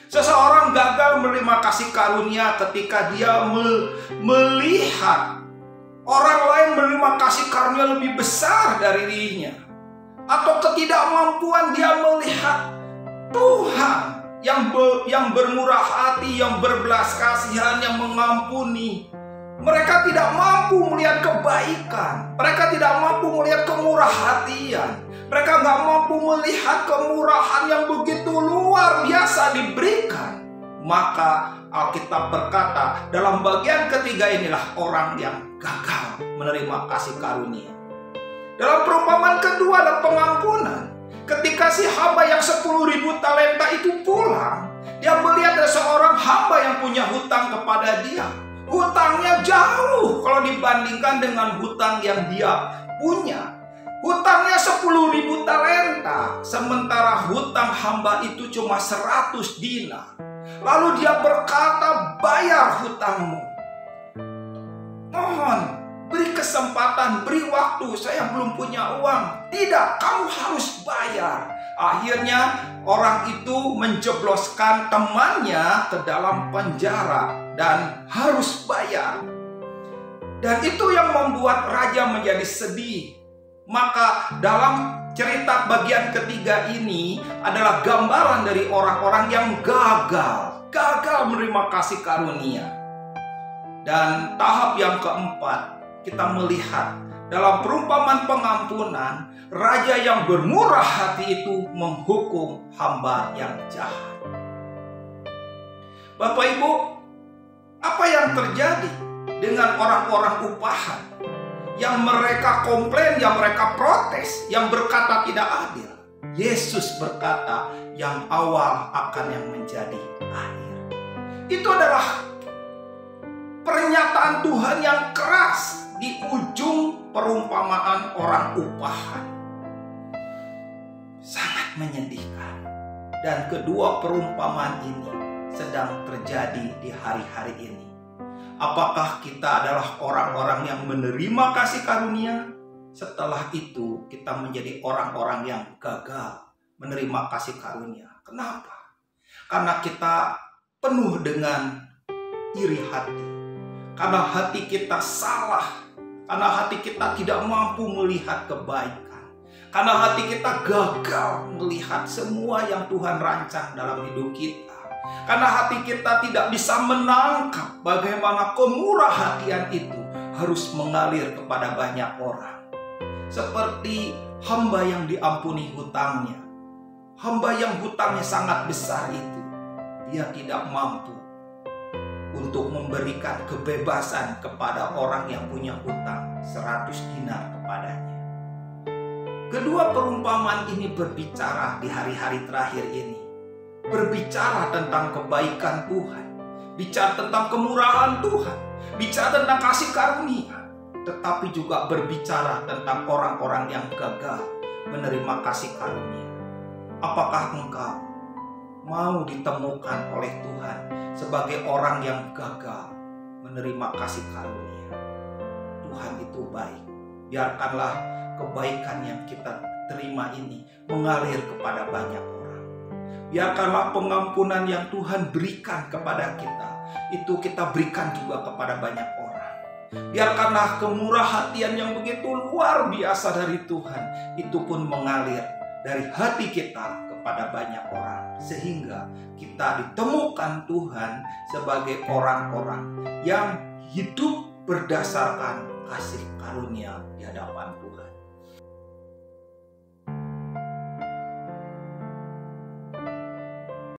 Seseorang gagal menerima kasih karunia ketika dia melihat orang lain menerima kasih karunia lebih besar dari dirinya. Atau ketidakmampuan dia melihat Tuhan yang bermurah hati, yang berbelas kasihan, yang mengampuni. Mereka tidak mampu melihat kebaikan. Mereka tidak mampu melihat kemurah hatian. Mereka nggak mampu melihat kemurahan yang begitu luar biasa diberikan. Maka Alkitab berkata, dalam bagian ketiga inilah orang yang gagal menerima kasih karunia. Dalam perumpamaan kedua dan pengampunan, ketika si hamba yang 10.000 talenta itu pulang, dia melihat ada seorang hamba yang punya hutang kepada dia. Hutangnya jauh kalau dibandingkan dengan hutang yang dia punya. Hutangnya 10.000 talenta, sementara hutang hamba itu cuma 100 dinar. Lalu dia berkata, bayar hutangmu. Mohon, beri kesempatan, beri waktu, saya belum punya uang. Tidak, kamu harus bayar. Akhirnya orang itu menjebloskan temannya ke dalam penjara dan harus bayar. Dan itu yang membuat raja menjadi sedih. Maka dalam cerita bagian ketiga ini adalah gambaran dari orang-orang yang gagal menerima kasih karunia. Dan tahap yang keempat, kita melihat dalam perumpamaan pengampunan, raja yang bermurah hati itu menghukum hamba yang jahat. Bapak Ibu, apa yang terjadi dengan orang-orang upahan yang mereka komplain, yang mereka protes, yang berkata tidak adil? Yesus berkata, yang awal akan yang menjadi akhir. Itu adalah pernyataan Tuhan yang keras di ujung perumpamaan orang upahan. Sangat menyedihkan. Dan kedua perumpamaan ini sedang terjadi di hari-hari ini. Apakah kita adalah orang-orang yang menerima kasih karunia? Setelah itu kita menjadi orang-orang yang gagal menerima kasih karunia. Kenapa? Karena kita penuh dengan iri hati. Karena hati kita salah. Karena hati kita tidak mampu melihat kebaikan. Karena hati kita gagal melihat semua yang Tuhan rancang dalam hidup kita. Karena hati kita tidak bisa menangkap bagaimana kemurahhatian itu harus mengalir kepada banyak orang. Seperti hamba yang diampuni hutangnya. Hamba yang hutangnya sangat besar itu, dia tidak mampu untuk memberikan kebebasan kepada orang yang punya hutang 100 dinar kepadanya. Kedua perumpamaan ini berbicara di hari-hari terakhir ini. Berbicara tentang kebaikan Tuhan, bicara tentang kemurahan Tuhan, bicara tentang kasih karunia, tetapi juga berbicara tentang orang-orang yang gagal menerima kasih karunia. Apakah engkau mau ditemukan oleh Tuhan sebagai orang yang gagal menerima kasih karunia? Tuhan itu baik. Biarkanlah kebaikan yang kita terima ini mengalir kepada banyak orang. Biarkanlah pengampunan yang Tuhan berikan kepada kita, itu kita berikan juga kepada banyak orang. Biarkanlah kemurahhatian yang begitu luar biasa dari Tuhan, itu pun mengalir dari hati kita kepada banyak orang. Sehingga kita ditemukan Tuhan sebagai orang-orang yang hidup berdasarkan kasih karunia di hadapan Tuhan.